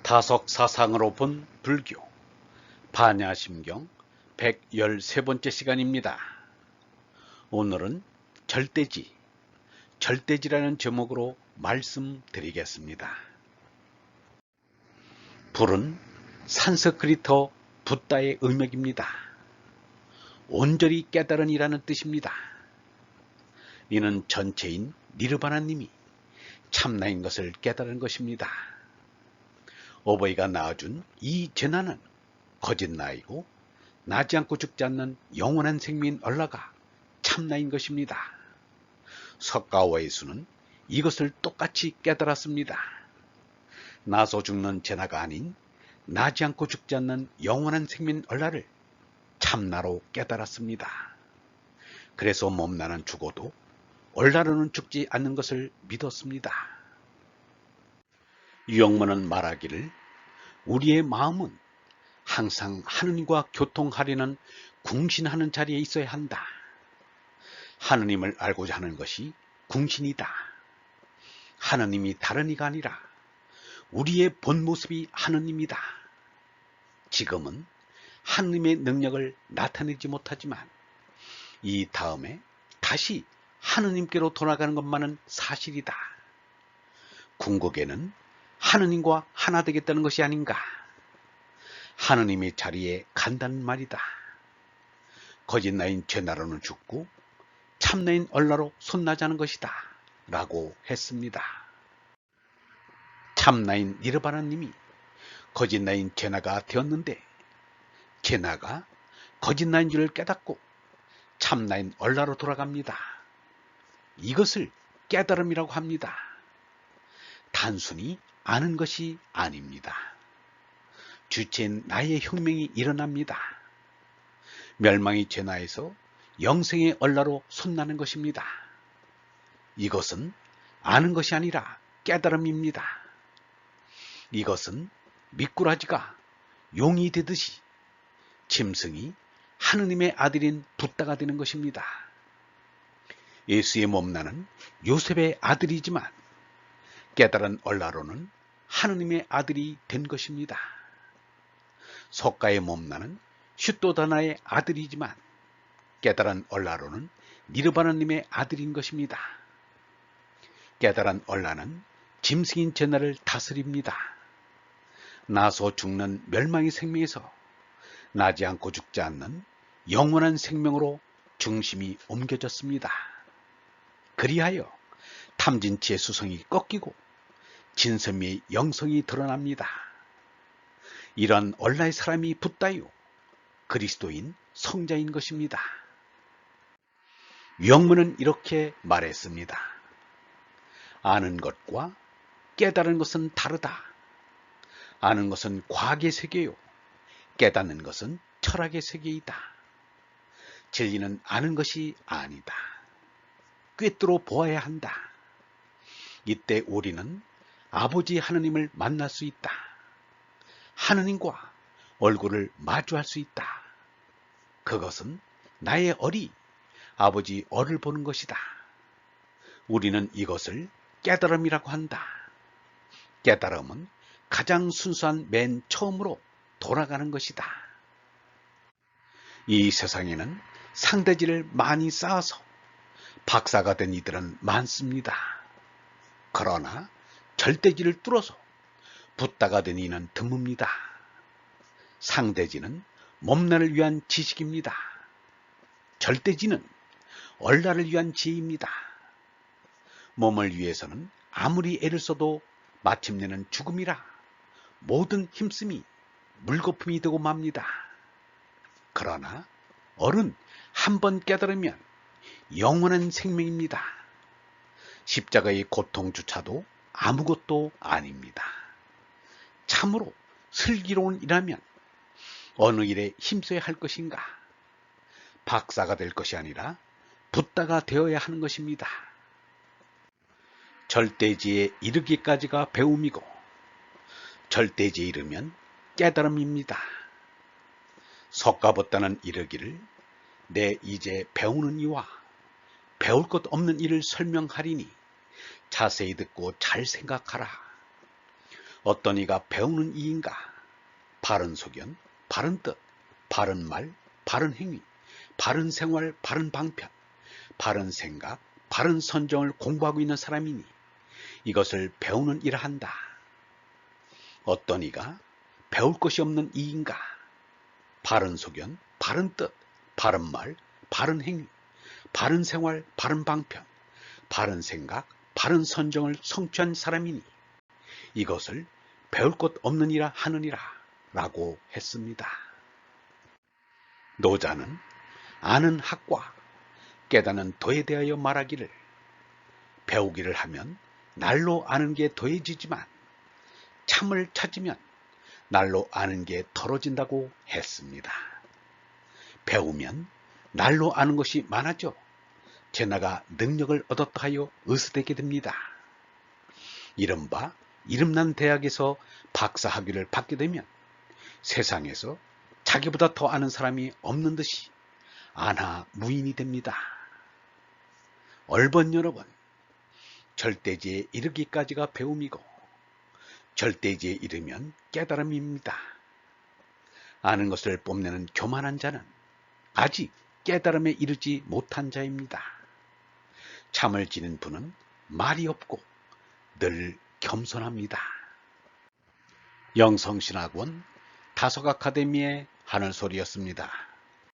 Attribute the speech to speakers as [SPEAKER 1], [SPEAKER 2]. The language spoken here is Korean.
[SPEAKER 1] 다석 사상으로 본 불교 반야심경 113번째 시간입니다. 오늘은 절대지라는 제목으로 말씀드리겠습니다. 불은 산스크리트 붓다의 의맥입니다. 온전히 깨달은 이라는 뜻입니다. 이는 전체인 니르바나님이 참나인 것을 깨달은 것입니다. 어버이가 낳아준 이 제나는 거짓나이고 나지 않고 죽지 않는 영원한 생명인 얼라가 참나인 것입니다. 석가와의 수는 이것을 똑같이 깨달았습니다. 나서 죽는 제나가 아닌 나지 않고 죽지 않는 영원한 생명인 얼라를 참나로 깨달았습니다. 그래서 몸나는 죽어도 얼라로는 죽지 않는 것을 믿었습니다. 유영문은 말하기를 우리의 마음은 항상 하느님과 교통하려는 궁신하는 자리에 있어야 한다. 하느님을 알고자 하는 것이 궁신이다. 하느님이 다른 이가 아니라 우리의 본 모습이 하느님이다. 지금은 하느님의 능력을 나타내지 못하지만 이 다음에 다시 하느님께로 돌아가는 것만은 사실이다. 궁극에는 하느님과 하나 되겠다는 것이 아닌가. 하느님의 자리에 간다는 말이다. 거짓나인 죄나로는 죽고 참나인 얼라로 손나자는 것이다 라고 했습니다. 참나인 니르바나님이 거짓나인 죄나가 되었는데 죄나가 거짓나인 줄을 깨닫고 참나인 얼라로 돌아갑니다. 이것을 깨달음이라고 합니다. 단순히 아는 것이 아닙니다. 주체인 나의 혁명이 일어납니다. 멸망의 죄나에서 영생의 얼라로 손나는 것입니다. 이것은 아는 것이 아니라 깨달음입니다. 이것은 미꾸라지가 용이 되듯이 짐승이 하느님의 아들인 붓다가 되는 것입니다. 예수의 몸나는 요셉의 아들이지만 깨달은 얼라로는 하느님의 아들이 된 것입니다. 석가의 몸나는 슈토다나의 아들이지만 깨달은 얼라로는 니르바나님의 아들인 것입니다. 깨달은 얼라는 짐승인 제나를 다스립니다. 나서 죽는 멸망의 생명에서 나지 않고 죽지 않는 영원한 생명으로 중심이 옮겨졌습니다. 그리하여 탐진치의 수성이 꺾이고 진선미의 영성이 드러납니다. 이런 얼라의 사람이 붓다요 그리스도인 성자인 것입니다. 유영문은 이렇게 말했습니다. 아는 것과 깨달은 것은 다르다. 아는 것은 과학의 세계요 깨닫는 것은 철학의 세계이다. 진리는 아는 것이 아니다. 꿰뚫어 보아야 한다. 이때 우리는 아버지 하느님을 만날 수 있다. 하느님과 얼굴을 마주할 수 있다. 그것은 나의 얼이 아버지 얼을 보는 것이다. 우리는 이것을 깨달음이라고 한다. 깨달음은 가장 순수한 맨 처음으로 돌아가는 것이다. 이 세상에는 상대지를 많이 쌓아서 박사가 된 이들은 많습니다. 그러나 절대지를 뚫어서 붓다가 된 이는 드뭅니다. 상대지는 몸나를 위한 지식입니다. 절대지는 얼라를 위한 지혜입니다. 몸을 위해서는 아무리 애를 써도 마침내는 죽음이라 모든 힘씀이 물거품이 되고 맙니다. 그러나 얼은 한번 깨달으면 영원한 생명입니다. 십자가의 고통조차도 아무것도 아닙니다. 참으로 슬기로운 일하면 어느 일에 힘써야 할 것인가? 박사가 될 것이 아니라 붓다가 되어야 하는 것입니다. 절대지에 이르기까지가 배움이고 절대지에 이르면 깨달음입니다. 석가붓다는 이르기를 내 이제 배우는 이와 배울 것 없는 일을 설명하리니 자세히 듣고 잘 생각하라. 어떤 이가 배우는 이인가? 바른 소견, 바른 뜻, 바른 말, 바른 행위, 바른 생활, 바른 방편, 바른 생각, 바른 선정을 공부하고 있는 사람이니 이것을 배우는 일을 한다. 어떤 이가 배울 것이 없는 이인가? 바른 소견, 바른 뜻, 바른 말, 바른 행위, 바른 생활, 바른 방편, 바른 생각, 바른 선정을 성취한 사람이니 이것을 배울 것 없는 이라 하느니라 라고 했습니다. 노자는 아는 학과, 깨닫는 도에 대하여 말하기를 배우기를 하면 날로 아는 게 더해지지만 참을 찾으면 날로 아는 게 덜어진다고 했습니다. 배우면 날로 아는 것이 많아져 제나가 능력을 얻었다 하여 의스되게 됩니다. 이른바 이름난 대학에서 박사학위를 받게 되면 세상에서 자기보다 더 아는 사람이 없는 듯이 안하무인이 됩니다. 얼번 여러분, 절대지에 이르기까지가 배움이고 절대지에 이르면 깨달음입니다. 아는 것을 뽐내는 교만한 자는 아직 깨달음에 이르지 못한 자입니다. 참을 지닌 분은 말이 없고 늘 겸손합니다. 영성신학원 다속아카데미의 하늘소리였습니다.